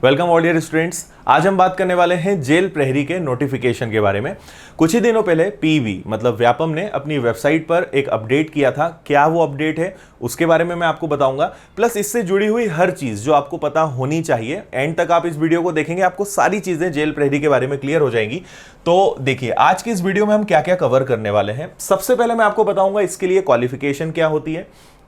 Welcome all dear students. आज हम बात करने वाले हैं जेल प्रहरी के नोटिफिकेशन के बारे में। कुछ ही दिनों पहले पीवी मतलब व्यापम ने अपनी वेबसाइट पर एक अपडेट किया था। क्या वो अपडेट है उसके बारे में मैं आपको बताऊंगा, प्लस इससे जुड़ी हुई हर चीज जो आपको पता होनी चाहिए। एंड तक आप इस वीडियो को देखेंगे, आपको सारी चीजें जेल प्रहरी के बारे में क्लियर हो जाएंगी। तो देखिए आज की इस वीडियो में हम क्या क्या कवर करने वाले हैं। सबसे पहले मैं आपको बताऊंगा इसके लिए क्वालिफिकेशन क्या होती है,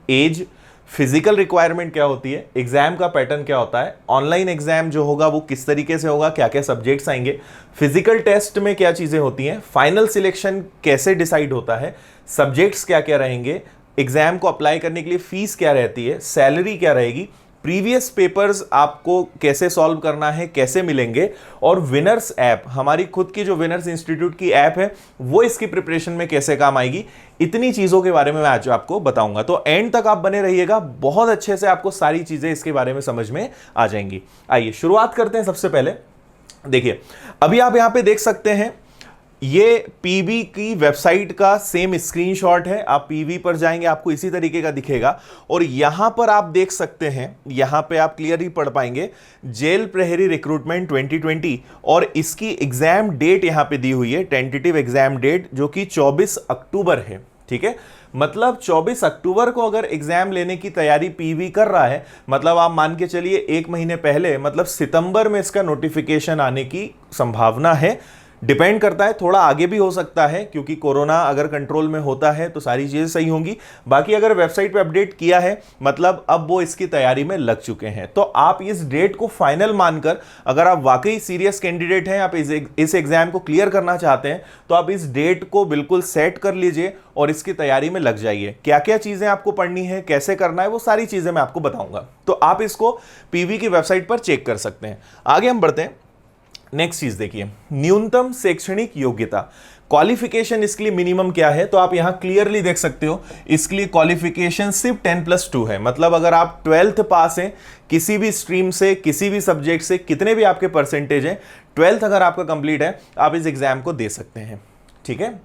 एज, फिजिकल रिक्वायरमेंट क्या होती है, एग्जाम का पैटर्न क्या होता है, ऑनलाइन एग्जाम जो होगा वो किस तरीके से होगा, क्या क्या सब्जेक्ट्स आएंगे, फिजिकल टेस्ट में क्या चीजें होती हैं, फाइनल सिलेक्शन कैसे डिसाइड होता है, सब्जेक्ट्स क्या क्या रहेंगे, एग्जाम को अप्लाई करने के लिए फीस क्या रहती है, सैलरी क्या रहेगी, प्रीवियस पेपर्स आपको कैसे सॉल्व करना है, कैसे मिलेंगे, और विनर्स ऐप, हमारी खुद की जो विनर्स इंस्टीट्यूट की ऐप है वो इसकी प्रिपरेशन में कैसे काम आएगी। इतनी चीजों के बारे में मैं आज आपको बताऊंगा, तो एंड तक आप बने रहिएगा। बहुत अच्छे से आपको सारी चीजें इसके बारे में समझ में आ जाएंगी। आइए शुरुआत करते हैं। सबसे पहले देखिए, अभी आप यहां पे देख सकते हैं ये पीवी की वेबसाइट का सेम स्क्रीनशॉट है। आप पीवी पर जाएंगे आपको इसी तरीके का दिखेगा, और यहां पर आप देख सकते हैं, यहां पे आप क्लियरली पढ़ पाएंगे जेल प्रहरी रिक्रूटमेंट 2020, और इसकी एग्जाम डेट यहां पे दी हुई है, टेंटेटिव एग्जाम डेट, जो कि 24 अक्टूबर है। ठीक है, मतलब 24 अक्टूबर को अगर एग्जाम लेने की तैयारी पीवी कर रहा है, मतलब आप मान के चलिए एक महीने पहले, मतलब सितंबर में इसका नोटिफिकेशन आने की संभावना है। डिपेंड करता है, थोड़ा आगे भी हो सकता है, क्योंकि कोरोना अगर कंट्रोल में होता है तो सारी चीजें सही होंगी। बाकी अगर वेबसाइट पे अपडेट किया है, मतलब अब वो इसकी तैयारी में लग चुके हैं। तो आप इस डेट को फाइनल मानकर, अगर आप वाकई सीरियस कैंडिडेट हैं, आप इस एग्जाम को क्लियर करना चाहते हैं, तो आप इस डेट को बिल्कुल सेट कर लीजिए और इसकी तैयारी में लग जाइए। क्या क्या चीजें आपको पढ़नी है, कैसे करना है, वो सारी चीजें मैं आपको बताऊंगा। तो आप इसको पीवी की वेबसाइट पर चेक कर सकते हैं। आगे हम बढ़ते हैं। नेक्स्ट चीज देखिए, न्यूनतम शैक्षणिक योग्यता, क्वालिफिकेशन इसके लिए मिनिमम क्या है, तो आप यहां क्लियरली देख सकते हो। इसके लिए क्वालिफिकेशन सिर्फ 10+2 है। मतलब अगर आप 12th पास हैं किसी भी स्ट्रीम से, किसी भी सब्जेक्ट से, कितने भी आपके परसेंटेज हैं, 12th अगर आपका कंप्लीट है, आप इस एग्जाम को दे सकते हैं। ठीक है,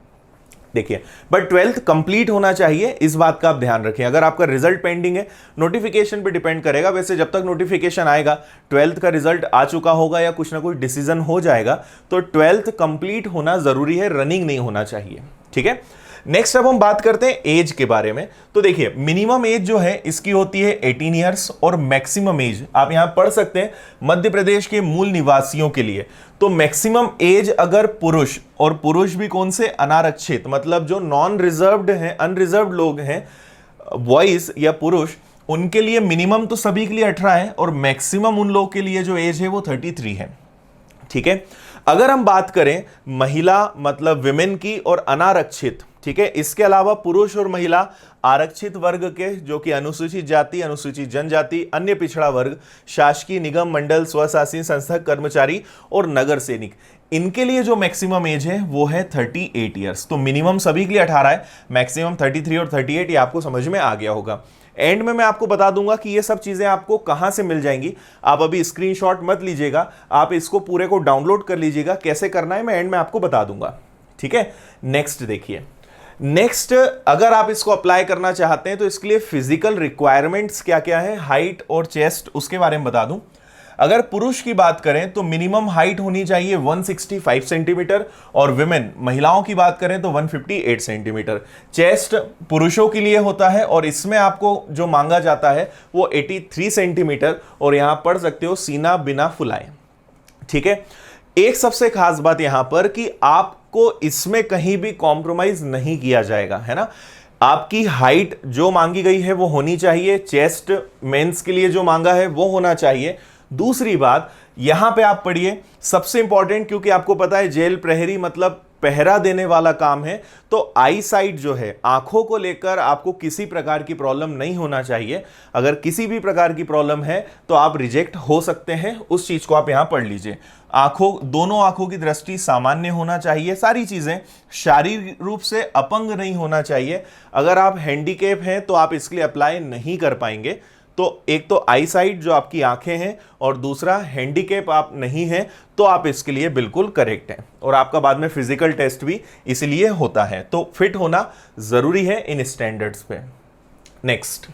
देखिए, बट 12th कंप्लीट होना चाहिए, इस बात का आप ध्यान रखें। अगर आपका रिजल्ट पेंडिंग है, नोटिफिकेशन पे डिपेंड करेगा। वैसे जब तक नोटिफिकेशन आएगा 12th का रिजल्ट आ चुका होगा या कुछ ना कुछ डिसीजन हो जाएगा, तो 12th कंप्लीट होना जरूरी है, रनिंग नहीं होना चाहिए। ठीक है, नेक्स्ट अब हम बात करते हैं एज के बारे में। तो देखिए, मिनिमम एज जो है इसकी होती है 18 ईयर्स, और मैक्सिमम एज आप यहां पढ़ सकते हैं मध्य प्रदेश के मूल निवासियों के लिए। तो मैक्सिमम एज अगर पुरुष, और पुरुष भी कौन से, अनारक्षित, मतलब जो नॉन रिजर्व्ड हैं, अनरिजर्व्ड लोग हैं, बॉयज या पुरुष, उनके लिए मिनिमम तो सभी के लिए 18 है, और मैक्सिमम उन लोगों के लिए जो एज है वो 33 है। ठीक है, अगर हम बात करें महिला मतलब विमेन की और अनारक्षित, ठीक है, इसके अलावा पुरुष और महिला, आरक्षित वर्ग के जो कि अनुसूचित जाति, अनुसूचित जनजाति, अन्य पिछड़ा वर्ग, शासकीय निगम मंडल, स्वशासी संस्था कर्मचारी और नगर सैनिक, इनके लिए जो मैक्सिमम एज है वो है 38 ईयर्स। तो मिनिमम सभी के लिए 18 है, मैक्सिमम 33 और 38, ये आपको समझ में आ गया होगा। एंड में मैं आपको बता दूंगा कि ये सब चीजें आपको कहां से मिल जाएंगी। आप अभी स्क्रीनशॉट मत लीजिएगा, आप इसको पूरे को डाउनलोड कर लीजिएगा। कैसे करना है मैं एंड में आपको बता दूंगा। ठीक है, नेक्स्ट देखिए, नेक्स्ट अगर आप इसको अप्लाई करना चाहते हैं तो इसके लिए फिजिकल रिक्वायरमेंट्स क्या क्या है, हाइट और चेस्ट, उसके बारे में बता दूं। अगर पुरुष की बात करें तो मिनिमम हाइट होनी चाहिए 165 सेंटीमीटर, और विमेन महिलाओं की बात करें तो 158 सेंटीमीटर। चेस्ट पुरुषों के लिए होता है, और इसमें आपको जो मांगा जाता है वो 83 सेंटीमीटर, और यहां पढ़ सकते हो सीना बिना फुलाए। ठीक है, एक सबसे खास बात यहां पर कि आपको इसमें कहीं भी कॉम्प्रोमाइज नहीं किया जाएगा, है ना। आपकी हाइट जो मांगी गई है वो होनी चाहिए, चेस्ट मेंस के लिए जो मांगा है वो होना चाहिए। दूसरी बात यहां पे आप पढ़िए, सबसे इंपॉर्टेंट, क्योंकि आपको पता है जेल प्रहरी मतलब पहरा देने वाला काम है, तो आई साइट जो है, आंखों को लेकर आपको किसी प्रकार की प्रॉब्लम नहीं होना चाहिए। अगर किसी भी प्रकार की प्रॉब्लम है तो आप रिजेक्ट हो सकते हैं, उस चीज को आप यहां पढ़ लीजिए। आंखों, दोनों आंखों की दृष्टि सामान्य होना चाहिए, सारी चीजें। शारीरिक रूप से अपंग नहीं होना चाहिए। अगर आप हैंडीकैप हैं तो आप इसके लिए अप्लाई नहीं कर पाएंगे। तो एक तो आई साइट जो आपकी आंखें हैं, और दूसरा हैंडीकैप आप नहीं हैं, तो आप इसके लिए बिल्कुल करेक्ट हैं। और आपका बाद में फिजिकल टेस्ट भी इसलिए होता है, तो फिट होना जरूरी है इन स्टैंडर्ड्स पे। नेक्स्ट,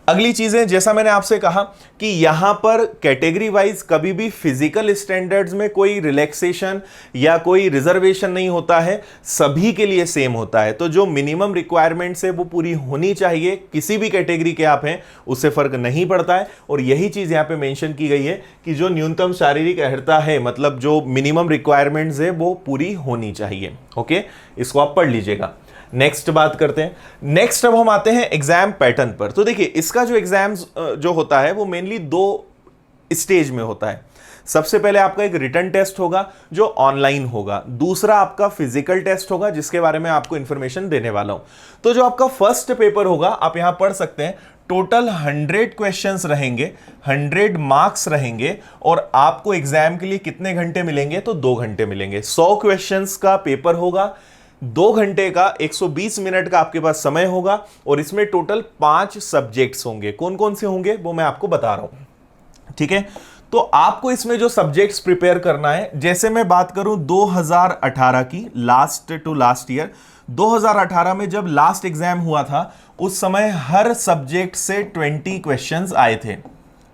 अगली चीजें, जैसा मैंने आपसे कहा कि यहां पर कैटेगरी वाइज कभी भी फिजिकल स्टैंडर्ड्स में कोई रिलैक्सेशन या कोई रिजर्वेशन नहीं होता है, सभी के लिए सेम होता है। तो जो मिनिमम रिक्वायरमेंट्स है वो पूरी होनी चाहिए, किसी भी कैटेगरी के आप हैं उससे फर्क नहीं पड़ता है। और यही चीज यहां पे मेंशन की गई है कि जो न्यूनतम शारीरिक अर्हता है, मतलब जो मिनिमम रिक्वायरमेंट्स है वो पूरी होनी चाहिए। ओके, इसको आप पढ़ लीजिएगा। नेक्स्ट बात करते हैं। नेक्स्ट अब हम आते हैं एग्जाम पैटर्न पर। तो देखिए, इसका जो एग्जाम्स जो होता है वो मेनली 2 स्टेज में होता है। सबसे पहले आपका एक रिटन टेस्ट होगा जो ऑनलाइन होगा, दूसरा आपका फिजिकल टेस्ट होगा जिसके बारे में आपको इंफॉर्मेशन देने वाला हूं। तो जो आपका फर्स्ट पेपर होगा, आप यहां पढ़ सकते हैं, टोटल 100 क्वेश्चंस रहेंगे, 100 मार्क्स रहेंगे, और आपको एग्जाम के लिए कितने घंटे मिलेंगे? तो 2 घंटे मिलेंगे। 100 क्वेश्चंस का पेपर होगा, 2 घंटे का 120 मिनट का आपके पास समय होगा, और इसमें टोटल 5 सब्जेक्ट्स होंगे। कौन कौन से होंगे वो मैं आपको बता रहा हूं, ठीक है। तो आपको इसमें जो सब्जेक्ट्स प्रिपेयर करना है, जैसे मैं बात करूं 2018 की, लास्ट टू लास्ट ईयर 2018 में जब लास्ट एग्जाम हुआ था, उस समय हर सब्जेक्ट से 20 क्वेश्चंस आए थे।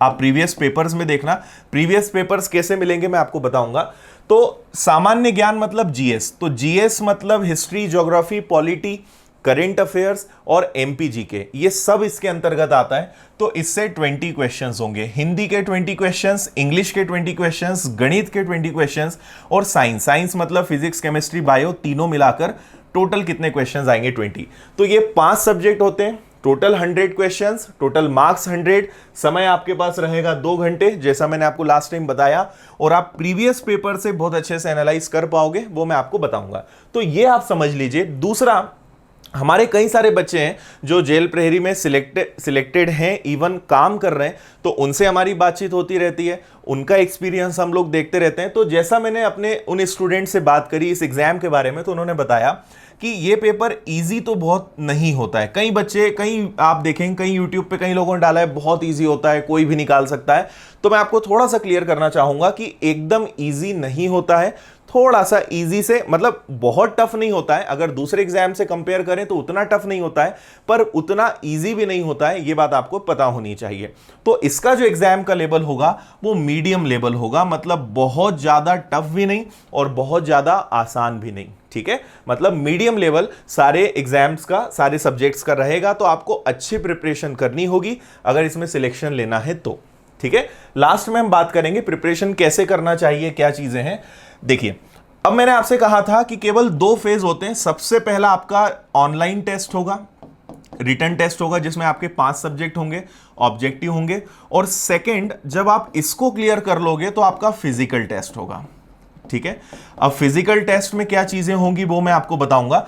आप प्रीवियस पेपर्स में देखना, प्रीवियस पेपर्स कैसे मिलेंगे मैं आपको बताऊंगा। तो सामान्य ज्ञान मतलब जीएस, तो जीएस मतलब history, geography, polity, current affairs और एमपीजीके, ये सब इसके अंतर्गत आता है। तो इससे 20 क्वेश्चंस होंगे। हिंदी के 20 क्वेश्चंस, इंग्लिश के 20 क्वेश्चंस, गणित के 20 क्वेश्चंस, और साइंस मतलब फिजिक्स, केमिस्ट्री, बायो, तीनों मिलाकर टोटल कितने क्वेश्चंस आएंगे? 20। तो ये 5 सब्जेक्ट होते हैं, टोटल 100 क्वेश्चंस, टोटल मार्क्स 100, समय आपके पास रहेगा 2 घंटे, जैसा मैंने आपको लास्ट टाइम बताया, और आप प्रीवियस पेपर से बहुत अच्छे से एनालाइज कर पाओगे, वो मैं आपको बताऊंगा। तो ये आप समझ लीजिए। दूसरा, हमारे कई सारे बच्चे हैं जो जेल प्रहरी में सिलेक्टेड हैं, इवन काम कर रहे हैं, तो उनसे हमारी बातचीत होती रहती है, उनका एक्सपीरियंस हम लोग देखते रहते हैं। तो जैसा मैंने अपने उन स्टूडेंट से बात करी इस एग्जाम के बारे में, तो उन्होंने बताया कि ये पेपर इजी तो बहुत नहीं होता है। कई बच्चे, कई आप देखेंगे, कई यूट्यूब पे कई लोगों ने डाला है बहुत इजी होता है, कोई भी निकाल सकता है। तो मैं आपको थोड़ा सा क्लियर करना चाहूंगा कि एकदम इजी नहीं होता है, थोड़ा सा इजी से, मतलब बहुत टफ नहीं होता है। अगर दूसरे एग्जाम से कंपेयर करें तो उतना टफ नहीं होता है, पर उतना इजी भी नहीं होता है, ये बात आपको पता होनी चाहिए। तो इसका जो एग्जाम का लेवल होगा वो मीडियम लेवल होगा, मतलब बहुत ज्यादा टफ भी नहीं और बहुत ज्यादा आसान भी नहीं, ठीक है। मतलब मीडियम लेवल सारे एग्जाम्स का, सारे सब्जेक्ट्स का रहेगा। तो आपको अच्छी प्रिपरेशन करनी होगी अगर इसमें सिलेक्शन लेना है तो, ठीक है। लास्ट में हम बात करेंगे प्रिपरेशन कैसे करना चाहिए, क्या चीजें हैं। देखिए, अब मैंने आपसे कहा था कि केवल 2 फेज होते हैं। सबसे पहला आपका ऑनलाइन टेस्ट होगा, रिटन टेस्ट होगा, जिसमें आपके 5 सब्जेक्ट होंगे, ऑब्जेक्टिव होंगे, और सेकंड, जब आप इसको क्लियर कर लोगे तो आपका फिजिकल टेस्ट होगा, ठीक है। अब फिजिकल टेस्ट में क्या चीजें होंगी वो मैं आपको बताऊंगा।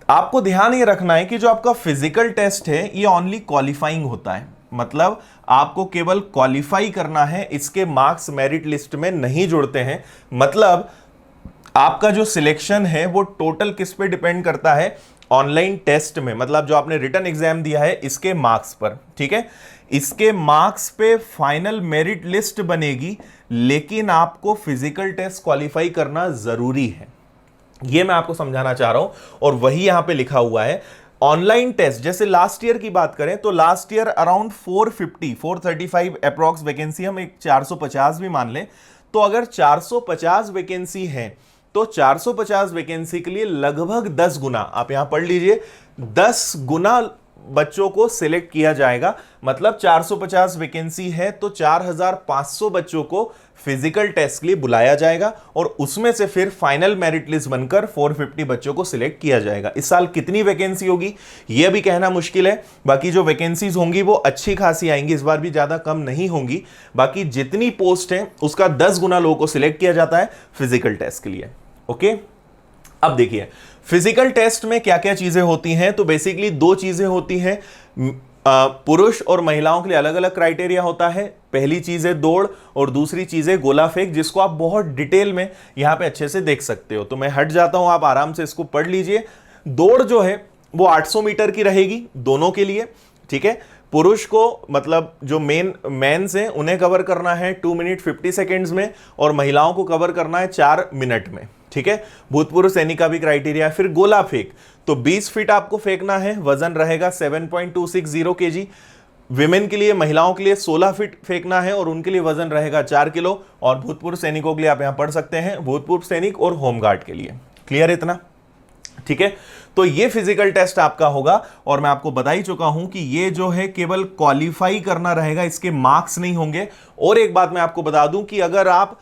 आपको ध्यान ये रखना है कि जो आपका फिजिकल टेस्ट है ये ओनली क्वालिफाइंग होता है, मतलब आपको केवल क्वालिफाई करना है, इसके मार्क्स मेरिट लिस्ट में नहीं जुड़ते हैं। मतलब आपका जो सिलेक्शन है वो टोटल किस पे डिपेंड करता है? ऑनलाइन टेस्ट में, मतलब जो आपने रिटन एग्जाम दिया है इसके मार्क्स पर, ठीक है। इसके मार्क्स पे फाइनल मेरिट लिस्ट बनेगी, लेकिन आपको फिजिकल टेस्ट क्वालिफाई करना जरूरी है, ये मैं आपको समझाना चाह रहा हूं। और वही यहां पे लिखा हुआ है। ऑनलाइन टेस्ट, जैसे लास्ट ईयर की बात करें तो last year around 435 approx vacancy, हम एक 450 भी मान लें, तो अगर 450 वैकेंसी है तो 450 वैकेंसी के लिए लगभग 10 गुना, आप यहां पढ़ लीजिए, 10 गुना बच्चों को सिलेक्ट किया जाएगा। मतलब 450 वैकेंसी है तो 4500 बच्चों को फिजिकल टेस्ट के लिए बुलाया जाएगा, और उसमें से फिर फाइनल मेरिट लिस्ट बनकर 450 बच्चों को सिलेक्ट किया जाएगा। इस साल कितनी वैकेंसी होगी यह भी कहना मुश्किल है, बाकी जो वैकेंसीज होंगी वो अच्छी खासी आएंगी, इस बार भी ज्यादा कम नहीं होंगी। बाकी जितनी पोस्ट है उसका 10 गुना लोगों को सिलेक्ट किया जाता है फिजिकल टेस्ट के लिए, ओके। अब देखिए, फिजिकल टेस्ट में क्या क्या चीजें होती हैं। तो बेसिकली 2 चीजें होती हैं, पुरुष और महिलाओं के लिए अलग अलग क्राइटेरिया होता है। पहली चीज है दौड़, और दूसरी चीज है गोला फेंक, जिसको आप बहुत डिटेल में यहां पे अच्छे से देख सकते हो। तो मैं हट जाता हूं, आप आराम से इसको पढ़ लीजिए। दौड़ जो है वो 800 मीटर की रहेगी दोनों के लिए, ठीक है। पुरुष को, मतलब जो मेंस हैं उन्हें कवर करना है 2 मिनट 50 सेकेंड्स में, और महिलाओं को कवर करना है 4 मिनट में, ठीक है। भूतपूर्व सैनिक का भी क्राइटेरिया। फिर गोला फेंक, तो 20 फीट आपको फेंकना है, वजन रहेगा 7.260 kg। विमेन के लिए, महिलाओं के लिए 16 फीट फेंकना है और उनके लिए वजन रहेगा 4 किलो। और भूतपूर्व सैनिकों के लिए आप यहां पढ़ सकते हैं, भूतपूर्व सैनिक और होमगार्ड के लिए। क्लियर है इतना? ठीक है, तो ये फिजिकल टेस्ट आपका होगा और मैं आपको बता ही चुका हूं कि ये जो है केवल क्वालिफाई करना रहेगा, इसके मार्क्स नहीं होंगे। और एक बात मैं आपको बता दूं कि अगर आप,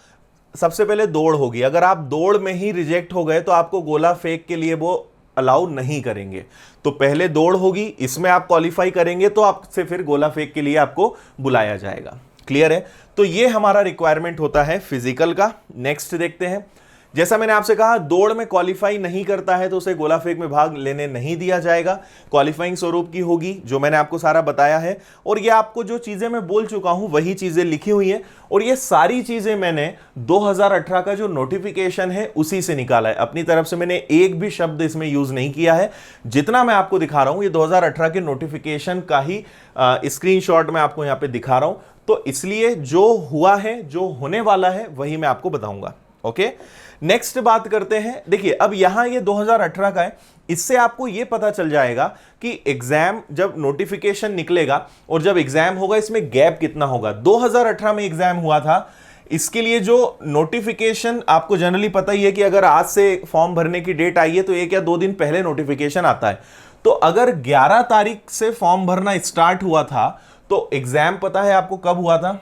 सबसे पहले दौड़ होगी, अगर आप दौड़ में ही रिजेक्ट हो गए तो आपको गोला फेंक के लिए वो अलाउ नहीं करेंगे। तो पहले दौड़ होगी, इसमें आप क्वालिफाई करेंगे तो आपसे फिर गोला फेंक के लिए आपको बुलाया जाएगा। क्लियर है? तो ये हमारा रिक्वायरमेंट होता है फिजिकल का। नेक्स्ट देखते हैं, जैसा मैंने आपसे कहा, दौड़ में क्वालिफाई नहीं करता है तो उसे गोला फेंक में भाग लेने नहीं दिया जाएगा। क्वालिफाइंग स्वरूप की होगी, जो मैंने आपको सारा बताया है। और ये आपको जो चीजें मैं बोल चुका हूं वही चीजें लिखी हुई हैं, और ये सारी चीजें मैंने 2018 का जो नोटिफिकेशन है उसी से निकाला है। अपनी तरफ से मैंने एक भी शब्द इसमें यूज नहीं किया है। जितना मैं आपको दिखा रहा हूं ये 2018 के नोटिफिकेशन का ही स्क्रीनशॉट मैं आपको यहां पे दिखा रहा हूं। तो इसलिए जो हुआ है, जो होने वाला है, वही मैं आपको बताऊंगा। ओके, नेक्स्ट बात करते हैं। देखिए, अब यहां ये 2018 का है, इससे आपको ये पता चल जाएगा कि एग्जाम जब नोटिफिकेशन निकलेगा और जब एग्जाम होगा इसमें गैप कितना होगा। 2018 में एग्जाम हुआ था, इसके लिए जो नोटिफिकेशन, आपको जनरली पता ही है कि अगर आज से फॉर्म भरने की डेट आई है तो 1 या 2 दिन पहले नोटिफिकेशन आता है। तो अगर 11 तारीख से फॉर्म भरना स्टार्ट हुआ था तो एग्जाम पता है आपको कब हुआ था?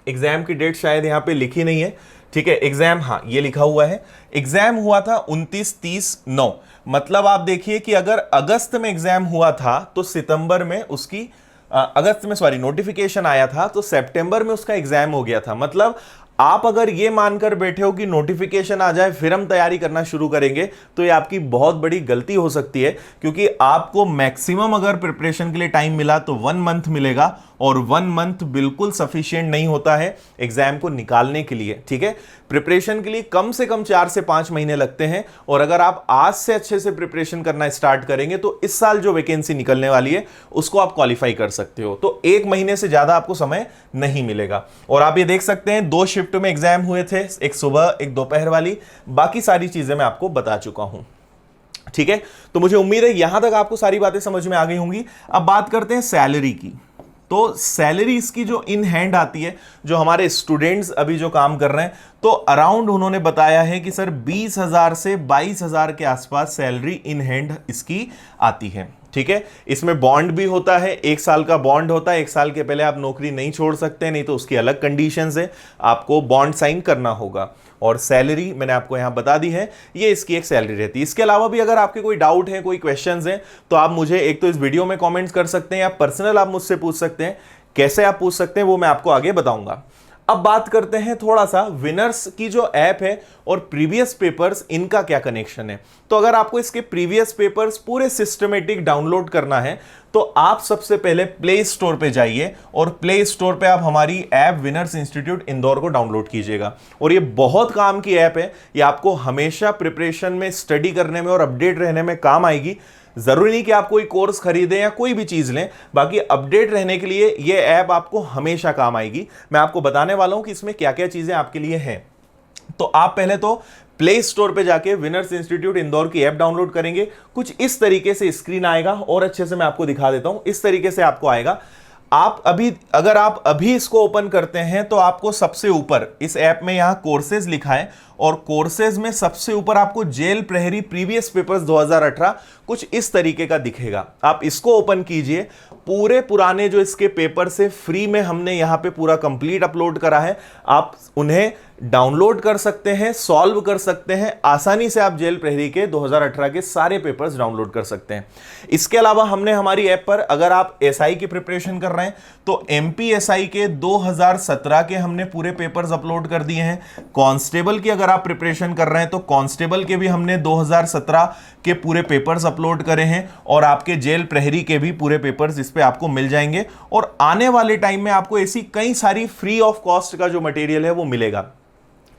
एग्जाम की डेट शायद यहां पे लिखी नहीं है। ठीक है, एग्जाम, हाँ ये लिखा हुआ है, एग्जाम हुआ था 29, 30, 9। मतलब आप देखिए कि अगर अगस्त में एग्जाम हुआ था तो सितंबर में उसकी, अगस्त में सॉरी नोटिफिकेशन आया था तो सितंबर में उसका एग्जाम हो गया था। मतलब आप अगर ये मानकर बैठे हो कि नोटिफिकेशन आ जाए फिर हम तैयारी करना शुरू करेंगे तो ये आपकी बहुत बड़ी गलती हो सकती है, क्योंकि आपको मैक्सिमम अगर प्रिपरेशन के लिए टाइम मिला तो 1 मंथ मिलेगा, और 1 मंथ बिल्कुल सफिशिएंट नहीं होता है एग्जाम को निकालने के लिए। ठीक है, प्रिपरेशन के लिए कम से कम 4 से 5 महीने लगते हैं, और अगर आप आज से अच्छे से प्रिपरेशन करना स्टार्ट करेंगे तो इस साल जो वैकेंसी निकलने वाली है उसको आप क्वालिफाई कर सकते हो। तो 1 महीने से ज्यादा आपको समय नहीं मिलेगा। और आप ये देख सकते हैं 2 शिफ्ट में एग्जाम हुए थे, एक सुबह एक दोपहर वाली। बाकी सारी चीजें मैं आपको बता चुका हूं। ठीक है, तो मुझे उम्मीद है यहां तक आपको सारी बातें समझ में आ गई होंगी। अब बात करते हैं सैलरी की। तो सैलरी इसकी जो इन हैंड आती है, जो हमारे स्टूडेंट्स अभी जो काम कर रहे हैं, तो अराउंड उन्होंने बताया है कि सर 20,000 से 22,000 के आसपास सैलरी इन हैंड इसकी आती है। ठीक है, इसमें बॉन्ड भी होता है, 1 साल का बॉन्ड होता है। 1 साल के पहले आप नौकरी नहीं छोड़ सकते, नहीं तो उसकी अलग कंडीशंस है, आपको बॉन्ड साइन करना होगा। और सैलरी मैंने आपको यहां बता दी है, ये इसकी एक सैलरी रहती है। इसके अलावा भी अगर आपके कोई डाउट है, कोई क्वेश्चंस हैं, तो आप मुझे एक तो इस वीडियो में कमेंट्स कर सकते हैं या पर्सनल आप मुझसे पूछ सकते हैं। कैसे आप पूछ सकते हैं वो मैं आपको आगे बताऊंगा। अब बात करते हैं थोड़ा सा विनर्स की जो ऐप है और प्रीवियस पेपर्स, इनका क्या कनेक्शन है। तो अगर आपको इसके प्रीवियस पेपर्स पूरे सिस्टमेटिक डाउनलोड करना है तो आप सबसे पहले प्ले स्टोर पे जाइए और प्ले स्टोर पे आप हमारी ऐप विनर्स इंस्टीट्यूट इंदौर को डाउनलोड कीजिएगा। और ये बहुत काम की ऐप है, ये आपको हमेशा प्रिपरेशन में, स्टडी करने में और अपडेट रहने में काम आएगी। जरूरी नहीं कि आप कोई कोर्स खरीदें या कोई भी चीज लें, बाकी अपडेट रहने के लिए ये ऐप आपको हमेशा काम आएगी। मैं आपको बताने वाला हूं कि इसमें क्या क्या चीजें आपके लिए हैं। तो आप पहले तो प्ले स्टोर पे जाके विनर्स इंस्टीट्यूट इंदौर की ऐप डाउनलोड करेंगे। कुछ इस तरीके से स्क्रीन आएगा, और अच्छे से मैं आपको दिखा देता हूं। इस तरीके से आपको आएगा। अगर आप अभी इसको ओपन करते हैं तो आपको सबसे ऊपर इस ऐप में यहां कोर्सेज लिखा है, और कोर्सेज में सबसे ऊपर आपको जेल प्रहरी प्रीवियस पेपर्स 2018 कुछ इस तरीके का दिखेगा। आप इसको ओपन कीजिए। पूरे पुराने जो इसके पेपर से फ्री में हमने यहां पे पूरा कंप्लीट अपलोड करा है, आप उन्हें डाउनलोड कर सकते हैं, सॉल्व कर सकते हैं। आसानी से आप जेल प्रहरी के 2018 के सारे पेपर्स डाउनलोड कर सकते हैं। इसके अलावा हमने हमारी ऐप पर, अगर आप एसआई की प्रिपरेशन कर रहे हैं तो एमपीएसआई के 2017 के हमने पूरे पेपर्स अपलोड कर दिए हैं। कांस्टेबल की अगर आप प्रिपरेशन कर रहे हैं तो कांस्टेबल के भी हमने 2017 के पूरे पेपर्स अपलोड करे हैं, और आपके जेल प्रहरी के भी पूरे पेपर्स इस पे आपको मिल जाएंगे। और आने वाले टाइम में आपको ऐसी कई सारी फ्री ऑफ कॉस्ट का जो मटेरियल है वो मिलेगा।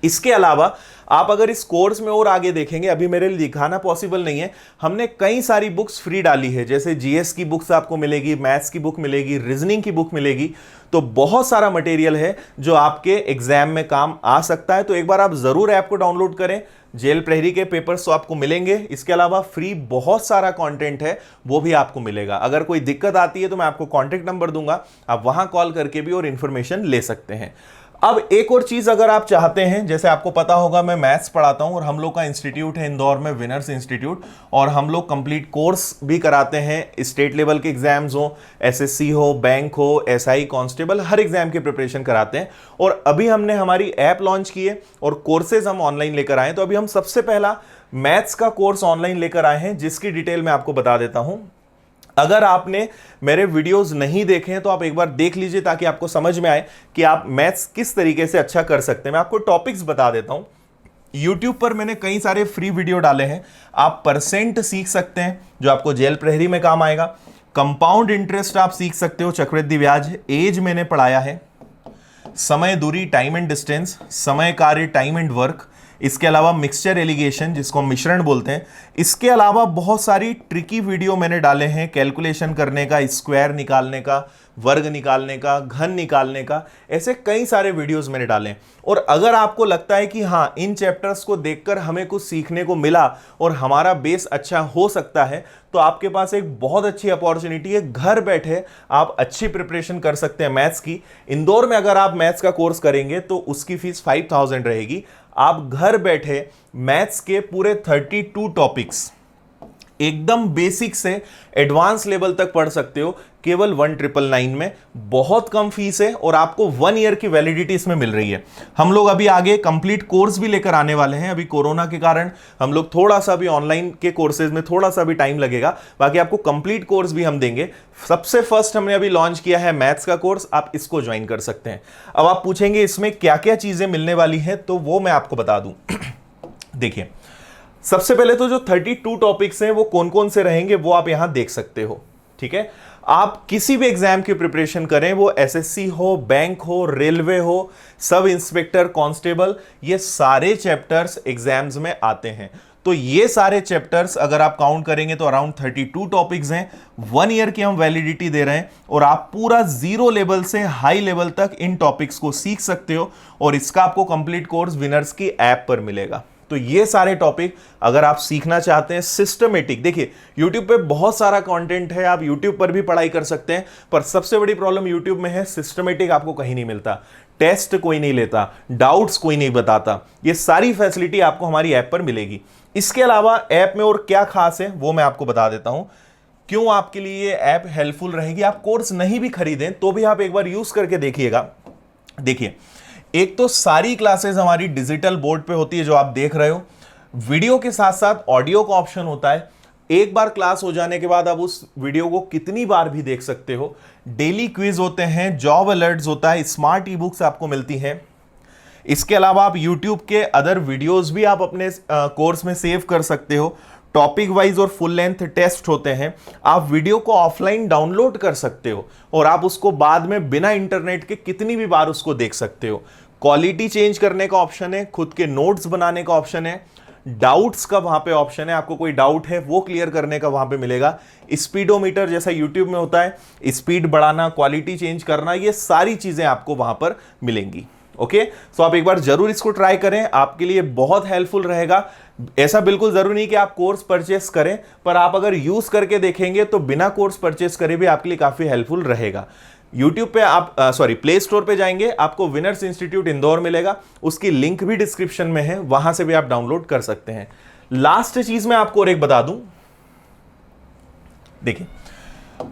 इसके अलावा आप अगर इस कोर्स में और आगे देखेंगे, अभी मेरे लिए दिखाना पॉसिबल नहीं है, हमने कई सारी बुक्स फ्री डाली है, जैसे जीएस की बुक्स आपको मिलेगी, मैथ्स की बुक मिलेगी, रीजनिंग की बुक मिलेगी। तो बहुत सारा मटेरियल है जो आपके एग्जाम में काम आ सकता है। तो एक बार आप जरूर ऐप को डाउनलोड करें, जेल प्रहरी के पेपर्स तो आपको मिलेंगे, इसके अलावा फ्री बहुत सारा कंटेंट है वो भी आपको मिलेगा। अगर कोई दिक्कत आती है तो मैं आपको कॉन्टेक्ट नंबर दूंगा, आप वहां कॉल करके भी और इंफॉर्मेशन ले सकते हैं। अब एक और चीज अगर आप चाहते हैं, जैसे आपको पता होगा मैं मैथ्स पढ़ाता हूं और हम लोग का इंस्टीट्यूट है इंदौर में, विनर्स इंस्टीट्यूट, और हम लोग कंप्लीट कोर्स भी कराते हैं। स्टेट लेवल के एग्जाम्स हो, एसएससी हो, बैंक हो, एसआई, कांस्टेबल, हर एग्जाम की प्रिपरेशन कराते हैं। और अभी हमने हमारी ऐप लॉन्च की है और कोर्सेज हम ऑनलाइन लेकर आए। तो अभी हम सबसे पहला मैथ्स का कोर्स ऑनलाइन लेकर आए हैं, जिसकी डिटेल मैं आपको बता देता हूं। अगर आपने मेरे वीडियोस नहीं देखे हैं तो आप एक बार देख लीजिए, ताकि आपको समझ में आए कि आप मैथ्स किस तरीके से अच्छा कर सकते हैं। मैं आपको टॉपिक्स बता देता हूं। YouTube पर मैंने कई सारे फ्री वीडियो डाले हैं, आप परसेंट सीख सकते हैं जो आपको जेल प्रहरी में काम आएगा। कंपाउंड इंटरेस्ट आप सीख सकते हो, चक्रवृद्धि ब्याज, एज मैंने पढ़ाया है, समय दूरी टाइम एंड डिस्टेंस, समय कार्य टाइम एंड वर्क, इसके अलावा मिक्सचर एलिगेशन जिसको हम मिश्रण बोलते हैं। इसके अलावा बहुत सारी ट्रिकी वीडियो मैंने डाले हैं, कैलकुलेशन करने का, स्क्वायर निकालने का, वर्ग निकालने का, घन निकालने का, ऐसे कई सारे वीडियोस मैंने डाले हैं। और अगर आपको लगता है कि हाँ इन चैप्टर्स को देखकर हमें कुछ सीखने को मिला और हमारा बेस अच्छा हो सकता है, तो आपके पास एक बहुत अच्छी अपॉर्चुनिटी है, घर बैठे आप अच्छी प्रिपरेशन कर सकते हैं मैथ्स की। इंदौर में अगर आप मैथ्स का कोर्स करेंगे तो उसकी फीस 5000 रहेगी। आप घर बैठे मैथ्स के पूरे 32 टॉपिक्स एकदम बेसिक से एडवांस लेवल तक पढ़ सकते हो, केवल 1999 में। बहुत कम फीस है और आपको 1 ईयर की वैलिडिटी इसमें मिल रही है। हम लोग अभी आगे कंप्लीट कोर्स भी लेकर आने वाले हैं। अभी कोरोना के कारण हम लोग थोड़ा सा भी ऑनलाइन के कोर्सेज में थोड़ा सा भी टाइम लगेगा, बाकी आपको कंप्लीट कोर्स भी हम देंगे। सबसे फर्स्ट हमने अभी लॉन्च किया है मैथ्स का कोर्स, आप इसको ज्वाइन कर सकते हैं। अब आप पूछेंगे इसमें क्या क्या चीजें मिलने वाली है, तो वो मैं आपको बता दूं। देखिए, सबसे पहले तो जो 32 टॉपिक्स हैं वो कौन कौन से रहेंगे वो आप यहां देख सकते हो। ठीक है, आप किसी भी एग्जाम की प्रिपरेशन करें, वो एसएससी हो, बैंक हो, रेलवे हो, सब इंस्पेक्टर, कांस्टेबल, ये सारे चैप्टर्स एग्जाम्स में आते हैं। तो ये सारे चैप्टर्स अगर आप काउंट करेंगे तो अराउंड 32 टॉपिक्स हैं। 1 ईयर की हम वैलिडिटी दे रहे हैं और आप पूरा 0 लेवल से हाई लेवल तक इन टॉपिक्स को सीख सकते हो। और इसका आपको कंप्लीट कोर्स विनर्स की ऐप पर मिलेगा। तो ये सारे टॉपिक अगर आप सीखना चाहते हैं सिस्टमेटिक, देखिए YouTube पे बहुत सारा कंटेंट है, आप YouTube पर भी पढ़ाई कर सकते हैं, पर सबसे बड़ी प्रॉब्लम YouTube में है सिस्टमेटिक आपको कहीं नहीं मिलता, टेस्ट कोई नहीं लेता, डाउट्स कोई नहीं बताता। ये सारी फैसिलिटी आपको हमारी ऐप पर मिलेगी। इसके अलावा ऐप में और क्या खास है वो मैं आपको बता देता हूं, क्यों आपके लिए ये ऐप हेल्पफुल रहेगी। आप कोर्स नहीं भी खरीदें तो भी आप एक बार यूज करके देखिएगा। देखिए, एक तो सारी क्लासेस हमारी डिजिटल बोर्ड पे होती है जो आप देख रहे हो, वीडियो के साथ साथ ऑडियो का ऑप्शन होता है। एक बार क्लास हो जाने के बाद आप उस वीडियो को कितनी बार भी देख सकते हो। डेली क्विज होते हैं, जॉब अलर्ट्स होता है, स्मार्ट ई बुक्स आपको मिलती हैं। इसके अलावा आप YouTube के अदर वीडियोस भी आप अपने कोर्स में सेव कर सकते हो। टॉपिक वाइज और फुल लेंथ टेस्ट होते हैं। आप वीडियो को ऑफलाइन डाउनलोड कर सकते हो और आप उसको बाद में बिना इंटरनेट के कितनी भी बार उसको देख सकते हो। क्वालिटी चेंज करने का ऑप्शन है, खुद के नोट्स बनाने का ऑप्शन है, डाउट्स का वहां पे ऑप्शन है, आपको कोई डाउट है वो क्लियर करने का वहां पे मिलेगा। स्पीडोमीटर जैसा यूट्यूब में होता है, स्पीड बढ़ाना, क्वालिटी चेंज करना, ये सारी चीजें आपको वहां पर मिलेंगी। ओके, तो आप एक बार जरूर इसको ट्राई करें, आपके लिए बहुत हेल्पफुल रहेगा। ऐसा बिल्कुल जरूरी नहीं कि आप कोर्स परचेस करें, पर आप अगर यूज करके देखेंगे तो बिना कोर्स परचेस करे भी आपके लिए काफी हेल्पफुल रहेगा। यूट्यूब पे आप प्ले स्टोर पे जाएंगे, आपको विनर्स इंस्टीट्यूट इंदौर मिलेगा, उसकी लिंक भी डिस्क्रिप्शन में है, वहां से भी आप डाउनलोड कर सकते हैं। लास्ट चीज मैं आपको और एक बता दूं, देखिए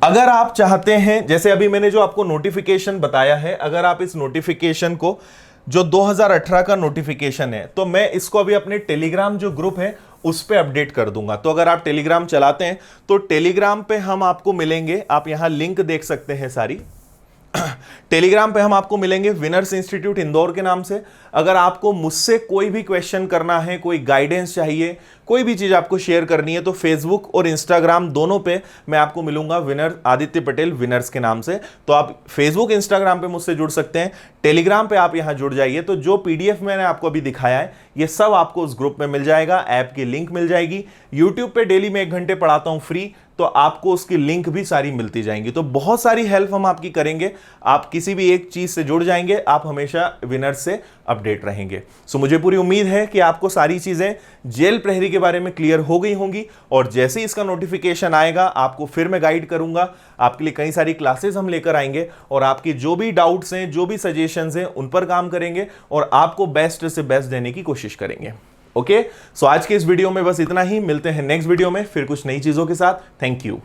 अगर आप चाहते हैं, जैसे अभी मैंने जो आपको नोटिफिकेशन बताया है, अगर आप इस नोटिफिकेशन को जो 2018 का नोटिफिकेशन है, तो मैं इसको अभी अपने टेलीग्राम जो ग्रुप है उस पे अपडेट कर दूंगा। तो अगर आप टेलीग्राम चलाते हैं तो टेलीग्राम पे हम आपको मिलेंगे, आप यहां लिंक देख सकते हैं सारी। टेलीग्राम पे हम आपको मिलेंगे विनर्स इंस्टीट्यूट इंदौर के नाम से। अगर आपको मुझसे कोई भी क्वेश्चन करना है, कोई गाइडेंस चाहिए, कोई भी चीज आपको शेयर करनी है तो फेसबुक और इंस्टाग्राम दोनों पे मैं आपको मिलूंगा विनर आदित्य पटेल विनर्स के नाम से। तो आप फेसबुक इंस्टाग्राम पे मुझसे जुड़ सकते हैं, टेलीग्राम पे आप यहां जुड़ जाइए। तो जो पीडीएफ मैंने आपको अभी दिखाया है ये सब आपको उस ग्रुप में मिल जाएगा, ऐप की लिंक मिल जाएगी। यूट्यूब पे डेली मैं 1 घंटे पढ़ाता हूं फ्री, तो आपको उसकी लिंक भी सारी मिलती जाएंगी। तो बहुत सारी हेल्प हम आपकी करेंगे, आप किसी भी एक चीज से जुड़ जाएंगे, आप हमेशा विनर से अपडेट रहेंगे। सो मुझे पूरी उम्मीद है कि आपको सारी चीजें जेल प्रहरी के बारे में क्लियर हो गई होंगी, और जैसे ही इसका नोटिफिकेशन आएगा आपको फिर मैं गाइड करूंगा। आपके लिए कई सारी क्लासेस हम लेकर आएंगे और आपकी जो भी डाउट्स हैं, जो भी सजेशंस हैं, उन पर काम करेंगे और आपको बेस्ट से बेस्ट देने की कोशिश करेंगे। ओके, सो आज के इस वीडियो में बस इतना ही। मिलते हैं नेक्स्ट वीडियो में फिर कुछ नई चीजों के साथ। Thank you.